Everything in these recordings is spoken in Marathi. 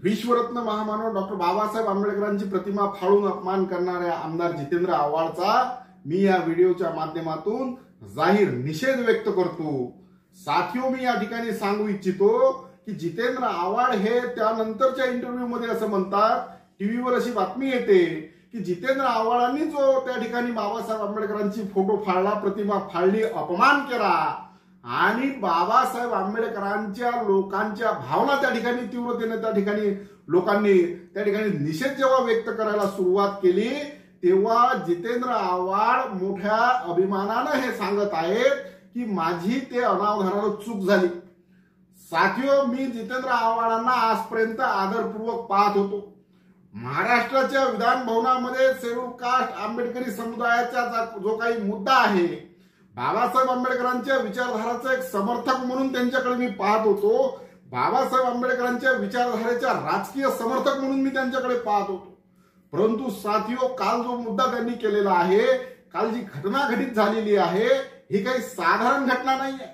विश्वरत्न महामानव डॉक्टर बाबासाहेब आंबेडकरांची प्रतिमा फाडून अपमान करणाऱ्या आमदार जितेंद्र आव्हाडचा मी या व्हिडिओच्या माध्यमातून जाहीर निषेध व्यक्त करतो। साथियो, मी या ठिकाणी सांगू इच्छितो की जितेंद्र आव्हाड हे त्यानंतरच्या इंटरव्ह्यू मध्ये असं म्हणतात, टीव्हीवर अशी बातमी येते की जितेंद्र आव्हाडांनी जो त्या ठिकाणी बाबासाहेब आंबेडकरांची फोटो फाडला, प्रतिमा फाडली, अपमान केला आणि बाबासाहेब आंबेडकरांच्या लोकांच्या भावना त्या ठिकाणी तीव्रतेने त्या ठिकाणी लोकांनी त्या ठिकाणी निषेध जेव्हा व्यक्त करायला सुरुवात केली तेव्हा जितेंद्र आव्हाड मोठ्या अभिमानाने हे सांगत आहेत की माझी ते अनावधानाने चूक झाली। साथियो, मी जितेंद्र आव्हाडांना आजपर्यंत आदरपूर्वक पाहत होतो। महाराष्ट्राच्या विधान भवनामध्ये शेड्यूल कास्ट आंबेडकरी समुदायाचा जो काही मुद्दा आहे, बाबासाहेब आंबेडकरांच्या विचारधाराचा एक समर्थक म्हणून त्यांच्याकडे मी पाहत होतो। बाबासाहेब आंबेडकरांच्या विचारधारेचा राजकीय समर्थक म्हणून मी त्यांच्याकडे पाहत होतो। परंतु साथियो, काल जो मुद्दा त्यांनी केलेला आहे, काल जी घटना घटित झालेली आहे, ही काही साधारण घटना नाहीये।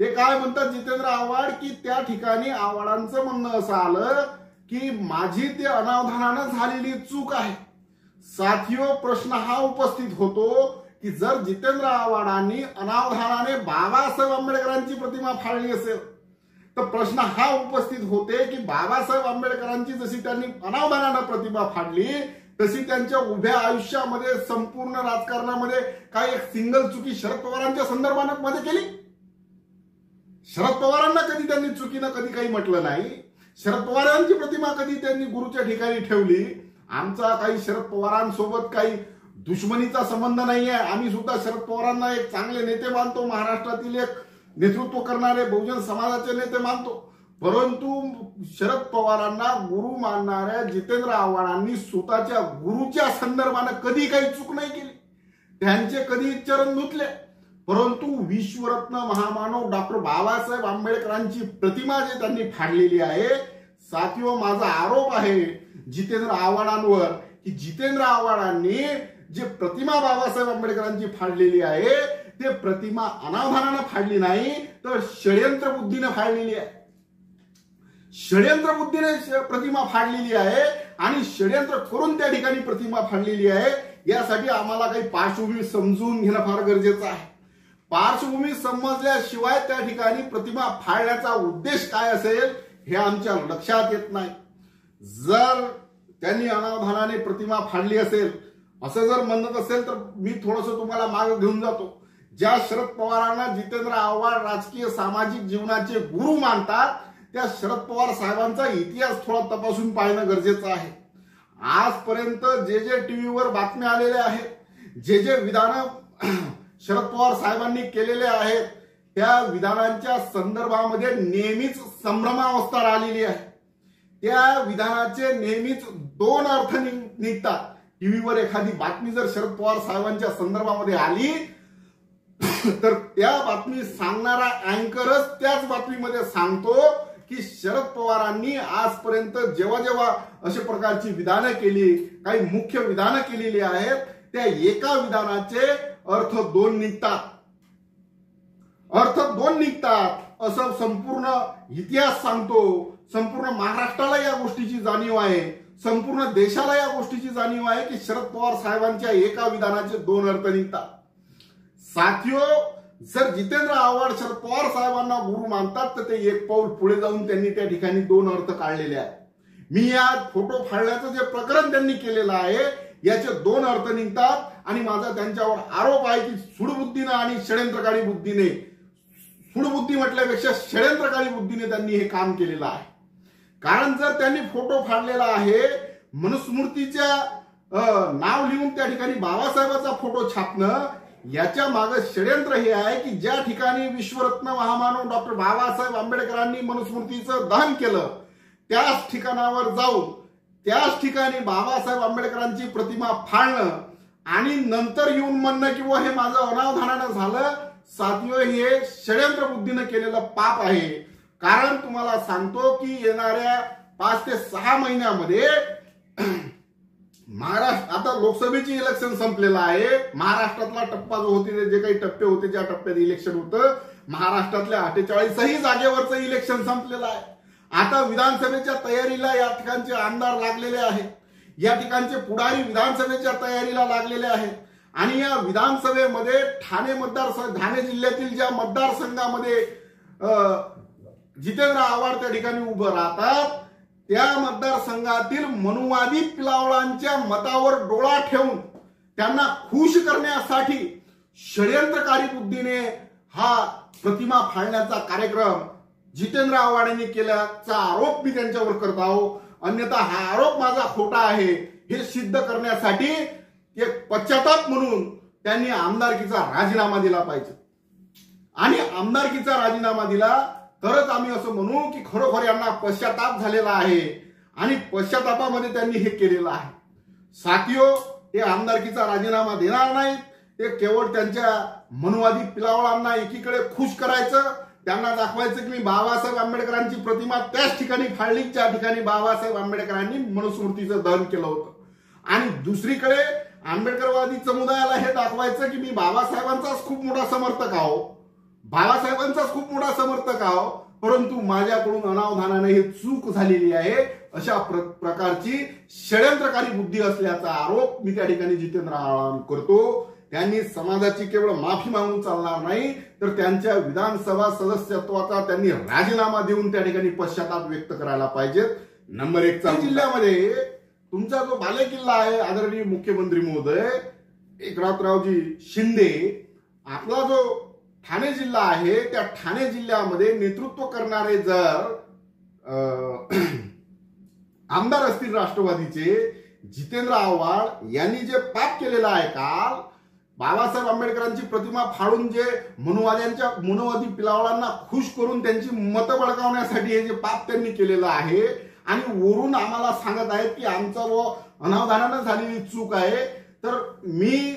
ते काय म्हणतात जितेंद्र आव्हाड की त्या ठिकाणी आव्हाडांचं म्हणणं असं आलं की माझी ते अनावधानाने झालेली चूक आहे। साथियो, प्रश्न हा उपस्थित होतो की जर जितेंद्र आव्हाडांनी अनावधानाने बाबासाहेब आंबेडकरांची प्रतिमा फाडली असेल तर प्रश्न हा उपस्थित होते की बाबासाहेब आंबेडकरांची जशी त्यांनी अनावधानाने प्रतिमा फाडली तशी त्यांच्या उभ्या आयुष्यामध्ये संपूर्ण राजकारणामध्ये काही एक सिंगल चुकी शरद पवारांच्या संदर्भामध्ये केली? शरद पवारांना कधी त्यांनी चुकीनं कधी काही म्हटलं नाही। शरद पवारांची प्रतिमा कधी त्यांनी गुरुच्या ठिकाणी ठेवली? आमचा काही शरद पवारांसोबत काही दुश्मनीचा संबंध नाहीये। आम्ही सुद्धा शरद पवारांना एक चांगले नेते मानतो, महाराष्ट्रातील एक नेतृत्व करणारे बहुजन समाजाचे नेते मानतो। परंतु शरद पवारांना गुरु मानणाऱ्या जितेंद्र आव्हाडांनी स्वतःच्या गुरुच्या संदर्भाने कधी काही चूक नाही केली, त्यांचे कधी चरण धुतले। परंतु विश्वरत्न महामानव डॉक्टर बाबासाहेब आंबेडकरांची प्रतिमा जे त्यांनी फाडलेली आहे, साथियो, माझा आरोप आहे जितेंद्र आव्हाडांवर की जितेंद्र आव्हाडांनी जे प्रतिमा बाबासाहेब आंबेडकरांची फाडलेली आहे ते प्रतिमा अनावधानाने फाडली नाही तर षड्यंत्र बुद्धीने फाडलेली आहे। षड्यंत्र बुद्धीने प्रतिमा फाडलेली आहे आणि षड्यंत्र करून त्या ठिकाणी प्रतिमा फाडलेली आहे। यासाठी आम्हाला काही पार्श्वभूमी समजून घेणं फार गरजेचं आहे। पार्श्वभूमी समजल्याशिवाय त्या ठिकाणी प्रतिमा फाडण्याचा उद्देश काय असेल हे आमच्या लक्षात येत नाही। जर त्यांनी अनावधानाने प्रतिमा फाडली असेल असं जर म्हणत असेल तर मी थोडंसं तुम्हाला मागे घेऊन जातो। ज्या शरद पवारांना जितेंद्र आव्हाड राजकीय सामाजिक जीवनाचे गुरु मानतात त्या शरद पवार साहेबांचा इतिहास थोडा तपासून पाहणं गरजेचं आहे। आजपर्यंत जे जे टीव्हीवर बातम्या आलेल्या आहेत, जे जे विधान शरद पवार साहेबांनी केलेले आहेत त्या विधानांच्या संदर्भामध्ये नेहमीच संभ्रमावस्था राहिलेली आहे। त्या विधानाचे नेहमीच दोन अर्थ निघतात। टीव्हीवर एखादी बातमी जर शरद पवार साहेबांच्या संदर्भामध्ये आली तर त्या बातमी सांगणारा अँकरच त्याच बातमीमध्ये सांगतो की शरद पवारांनी आजपर्यंत जेव्हा जेव्हा अशा प्रकारची विधानं केली, काही मुख्य विधानं केलेली आहेत, त्या एका विधानाचे अर्थ दोन निघतात असं संपूर्ण इतिहास सांगतो। संपूर्ण महाराष्ट्राला या गोष्टीची जाणीव आहे, संपूर्ण देशाला या गोष्टीची जाणीव आहे की शरद पवार साहेबांच्या एका विधानाचे दोन अर्थ निघतात। साथियो, जर जितेंद्र आव्हाड शरद पवार साहेबांना गुरु मानतात तर ते एक पाऊल पुढे जाऊन त्यांनी त्या ठिकाणी दोन अर्थ काढलेले आहेत। मी या फोटो फाडल्याचं जे प्रकरण त्यांनी केलेलं आहे याचे दोन अर्थ निघतात आणि माझा त्यांच्यावर आरोप आहे की सूडबुद्धीने आणि षड्यंत्रकारी बुद्धीने, सूडबुद्धी म्हटल्यापेक्षा षड्यंत्रकारी बुद्धीने त्यांनी हे काम केलेलं आहे। कारण जर त्यांनी फोटो फाडलेला आहे, मनुस्मृतीच्या नाव लिहून त्या ठिकाणी बाबासाहेबांचा फोटो छापणं, याच्या मागे षड्यंत्र हे आहे की ज्या ठिकाणी विश्वरत्न महामानव डॉक्टर बाबासाहेब आंबेडकरांनी मनुस्मृतीचं दहन केलं त्याच ठिकाणावर जाऊन त्याच ठिकाणी बाबासाहेब आंबेडकरांची प्रतिमा फाडणं आणि नंतर येऊन म्हणणं की हे माझं अनावधानानं झालं, साथियो, हे षड्यंत्र बुद्धीने केलेलं पाप आहे। कारण तुम्हाला सांगतो की येणाऱ्या 5 ते 6 महिन्यामध्ये महाराष्ट्र, आता लोकसभेची इलेक्शन संपलेलं आहे, महाराष्ट्रातला टप्पा जो होते जे काही टप्पे होते ज्या टप्प्यात इलेक्शन होतं महाराष्ट्रातल्या 48 जागेवरचं इलेक्शन संपलेलं आहे आता विधानसभेच्या तयारीला या ठिकाणचे आमदार लागलेले आहेत, या ठिकाणचे पुढारी विधानसभेच्या तयारीला लागलेले आहेत आणि या विधानसभेमध्ये ठाणे जिल्ह्यातील ज्या मतदारसंघामध्ये जितेंद्र आव्हाड त्या ठिकाणी उभं राहतात त्या मतदारसंघातील मनुवादी पिलावळांच्या मतावर डोळा ठेवून त्यांना खुश करण्यासाठी षडयंत्रकारी बुद्धीने हा प्रतिमा फाडण्याचा कार्यक्रम जितेंद्र आव्हाड यांनी केल्याचा आरोप मी त्यांच्यावर करत आहो। अन्यथा हा आरोप माझा खोटा आहे हे सिद्ध करण्यासाठी एक पश्चाताप म्हणून त्यांनी आमदारकीचा राजीनामा दिला पाहिजे आणि आमदारकीचा राजीनामा दिला तरच आम्ही असं म्हणू की खरोखर यांना पश्चाताप झालेला आहे आणि पश्चातापामध्ये त्यांनी हे केलेलं आहे। साथियो, ते आमदारकीचा राजीनामा देणार नाहीत, ते केवळ त्यांच्या मनुवादी पिलावळांना एकीकडे खुश करायचं, त्यांना दाखवायचं की मी बाबासाहेब आंबेडकरांची प्रतिमा त्याच ठिकाणी फाडली ज्या ठिकाणी बाबासाहेब आंबेडकरांनी मनुस्मृतीचं दहन केलं होतं आणि दुसरीकडे आंबेडकरवादी समुदायाला हे दाखवायचं की मी बाबासाहेबांचाच खूप मोठा समर्थक आहो, बाबासाहेबांचाच खूप मोठा समर्थक आहो, परंतु माझ्याकडून अनावधानाने हे चूक झालेली आहे अशा प्रकारची षडयंत्रकारी बुद्धी असल्याचा आरोप मी त्या ठिकाणी जितेंद्र आव्हाड करतो। त्यांनी समाजाची केवळ माफी मागून चालणार नाही तर त्यांच्या विधानसभा सदस्यत्वाचा त्यांनी राजीनामा देऊन त्या ठिकाणी पश्चाताप व्यक्त करायला पाहिजेत। नंबर 1 चा जिल्ह्यामध्ये तुमचा जो बालेकिल्ला आहे आदरणीय मुख्यमंत्री महोदय एकनाथरावजी शिंदे, आपला जो ठाणे जिल्हा आहे त्या ठाणे जिल्ह्यामध्ये नेतृत्व करणारे जर आमदार असतील राष्ट्रवादीचे जितेंद्र आव्हाड यांनी जे पाप केलेलं आहे काल बाबासाहेब आंबेडकरांची प्रतिमा फाडून जे मनुवादी पिलावळांना खुश करून त्यांची मतं बळकावण्यासाठी हे जे पाप त्यांनी केलेलं आहे आणि वरून आम्हाला सांगत आहेत की आमचा व अनावधानानं झालेली चूक आहे, तर मी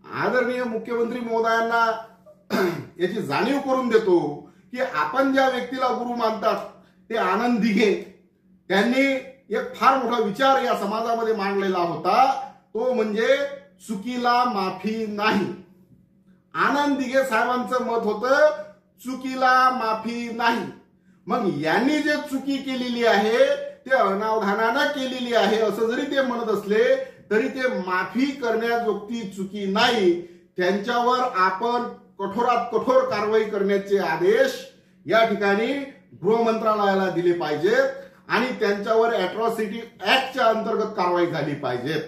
आदरणीय मुख्यमंत्री महोदयांना याची जाणीव करून देतो की आपण ज्या व्यक्तीला गुरु मानतात ते आनंद दिघे, त्यांनी एक फार मोठा विचार या समाजामध्ये मांडलेला होता, तो म्हणजे चुकीला माफी नाही। आनंद दिघे साहेबांचं मत होतं चुकीला माफी नाही। मग यांनी जे चुकी केलेली आहे ते अनावधानानं केलेली आहे असं जरी ते म्हणत असले तरी ते माफी करण्याजोगती चुकी नाही, त्यांच्यावर आपण कठोरात कठोर कारवाई करण्याचे आदेश या ठिकाणी गृह मंत्रालयाला दिले पाहिजेत आणि त्यांच्यावर अॅट्रॉसिटी ऍक्टच्या अंतर्गत कारवाई झाली पाहिजे।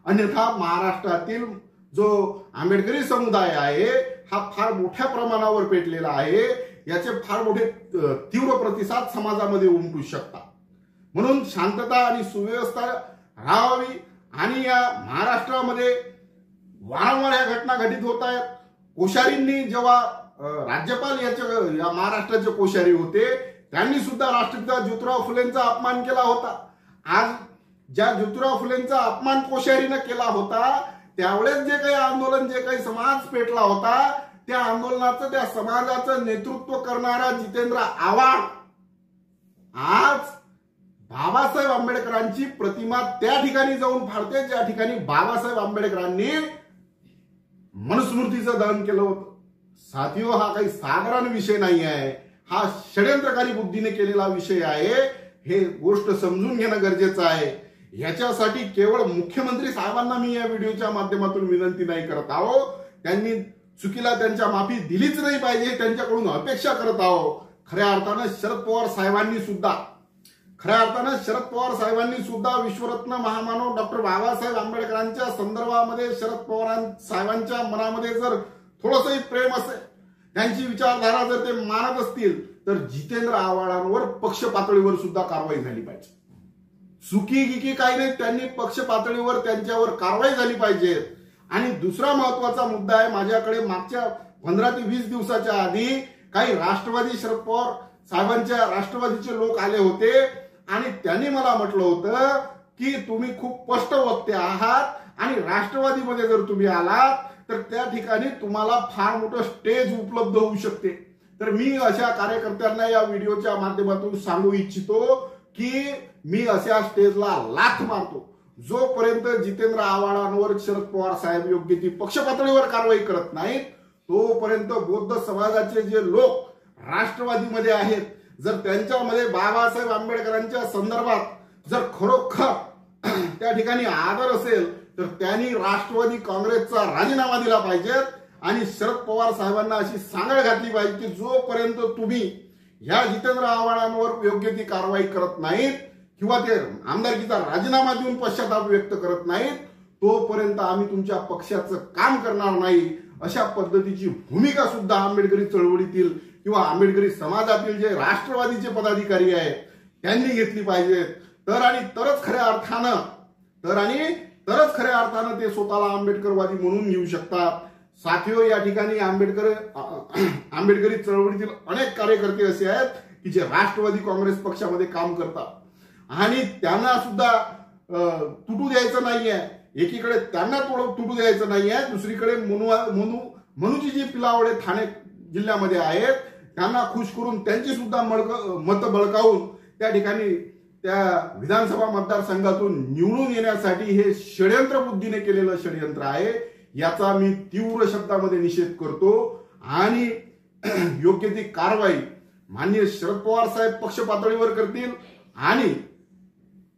अन्यथा महाराष्ट्रातील जो आंबेडकरी समुदाय आहे हा फार मोठ्या प्रमाणावर पेटलेला आहे, याचे फार मोठे तीव्र प्रतिसाद समाजामध्ये उमटू शकतात। म्हणून शांतता आणि सुव्यवस्था राहावी आणि या महाराष्ट्रामध्ये वारंवार या घटना घटित होत आहेत। कोश्यारींनी जेव्हा राज्यपाल या महाराष्ट्राचे कोश्यारी होते त्यांनी सुद्धा राष्ट्रपिता ज्योतिराव फुलेंचा अपमान केला होता। आज ज्या ज्योतिराव फुलेंचा अपमान कोश्यारीनं केला होता त्यावेळेस जे काही आंदोलन जे काही समाज पेटला होता त्या आंदोलनाचं त्या समाजाचं नेतृत्व करणारा जितेंद्र आव्हाड आज बाबासाहेब आंबेडकरांची प्रतिमा त्या ठिकाणी जाऊन फाडते ज्या ठिकाणी बाबासाहेब आंबेडकरांनी मनुस्मृतीचं दहन केलं होतं। साथियो, हा काही साधारण विषय नाही आहे, हा षडयंत्रकारी बुद्धीने केलेला विषय आहे, हे गोष्ट समजून घेणं गरजेचं आहे। याच्यासाठी केवळ मुख्यमंत्री साहेबांना मी या व्हिडिओच्या माध्यमातून विनंती नाही करत आहो, त्यांनी चुकीला त्यांच्या माफी दिलीच नाही पाहिजे त्यांच्याकडून अपेक्षा करत आहो। खऱ्या अर्थानं शरद पवार साहेबांनी सुद्धा विश्वरत्न महामानव डॉक्टर बाबासाहेब आंबेडकरांच्या संदर्भामध्ये शरद पवार साहेबांच्या मनामध्ये जर थोडंसंही प्रेम असेल, त्यांची विचारधारा जर ते मानत असतील तर जितेंद्र आव्हाडांवर पक्ष पातळीवर सुद्धा कारवाई झाली पाहिजे। चुकी काही नाही, त्यांनी पक्ष पातळीवर त्यांच्यावर कारवाई झाली पाहिजे। आणि दुसरा महत्वाचा मुद्दा आहे, माझ्याकडे मागच्या 15 ते 20 दिवसाच्या आधी काही राष्ट्रवादी शरद पवार साहेबांच्या राष्ट्रवादीचे लोक आले होते आणि त्यांनी मला म्हटलं होतं की तुम्ही खूप स्पष्ट वक्ते आहात आणि राष्ट्रवादीमध्ये जर तुम्ही आलात तर त्या ठिकाणी तुम्हाला फार मोठं स्टेज उपलब्ध होऊ शकते। तर मी अशा कार्यकर्त्यांना या व्हिडिओच्या माध्यमातून सांगू इच्छितो की मी अशा स्टेजला लाथ मारतो जोपर्यंत जितेंद्र आव्हाडांवर शरद पवार साहेब योग्य ती पक्ष पातळीवर कारवाई करत नाहीत तोपर्यंत बौद्ध समाजाचे जे लोक राष्ट्रवादीमध्ये आहेत, जर त्यांच्यामध्ये बाबासाहेब आंबेडकरांच्या संदर्भात जर खरोखर त्या ठिकाणी आदर असेल तर त्यांनी राष्ट्रवादी काँग्रेसचा राजीनामा दिला पाहिजे आणि शरद पवार साहेबांना अशी सांगड घातली पाहिजे की जोपर्यंत तुम्ही ह्या जितेंद्र आव्हाडांवर योग्य ती कारवाई करत नाहीत किंवा ते आमदारकीचा राजीनामा देऊन पश्चाताप व्यक्त करत नाहीत तोपर्यंत आम्ही तुमच्या पक्षाचं काम करणार नाही, अशा पद्धतीची भूमिका सुद्धा आंबेडकरी चळवळीतील किंवा आंबेडकरी समाजातील जे राष्ट्रवादीचे पदाधिकारी आहेत त्यांनी घेतली पाहिजे. तरच खऱ्या अर्थानं ते स्वतःला आंबेडकरवादी म्हणून घेऊ शकतात. साथियो, या ठिकाणी आंबेडकरी चळवळीतील अनेक कार्यकर्ते असे आहेत की जे राष्ट्रवादी काँग्रेस पक्षामध्ये काम करतात आणि त्यांना सुद्धा तुटू द्यायचं नाहीये. एकीकडे त्यांना तुटू द्यायचं नाहीये, दुसरीकडे मनुची जी पिलावडे ठाणे जिल्ह्यामध्ये आहेत त्यांना खुश करून त्यांची सुद्धा मत बळकावून त्या ठिकाणी त्या विधानसभा मतदारसंघातून निवडून येण्यासाठी हे षडयंत्र बुद्धीने केलेलं षडयंत्र आहे. याचा मी तीव्र शब्दामध्ये निषेध करतो आणि योग्य ती कारवाई माननीय शरद पवार साहेब पक्ष पातळीवर करतील आणि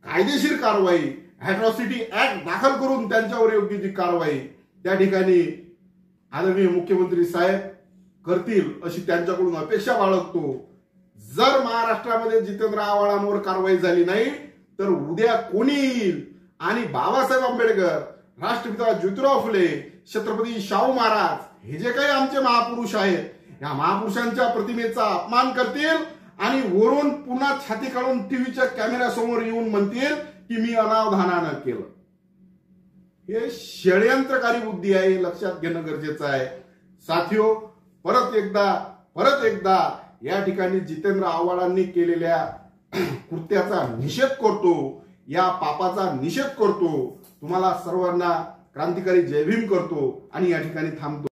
कायदेशीर कारवाई अॅट्रॉसिटी ऍक्ट दाखल करून त्यांच्यावर योग्य ती कारवाई त्या ठिकाणी आदरणीय मुख्यमंत्री साहेब करतील अशी त्यांच्याकडून अपेक्षा बाळगतो. जर महाराष्ट्रामध्ये जितेंद्र आव्हाडांवर कारवाई झाली नाही तर उद्या कोणी येईल आणि बाबासाहेब आंबेडकर, राष्ट्रपिता ज्योतिराव फुले, छत्रपती शाहू महाराज हे जे काही आमचे महापुरुष आहेत या महापुरुषांच्या प्रतिमेचा अपमान करतील आणि वरून पुन्हा छाती काढून टीव्हीच्या कॅमेऱ्यासमोर येऊन म्हणतील की मी अनावधानानं केलं. हे षडयंत्रकारी बुद्धी आहे, हे लक्षात घेणं गरजेचं आहे. साथियो, परत एकदा या ठिकाणी जितेंद्र आव्हाडांनी केलेल्या कृत्याचा निषेध करतो, या पापाचा निषेध करतो. तुम्हाला सर्वांना क्रांतिकारी जय भीम करतो आणि या ठिकाणी थांबतो.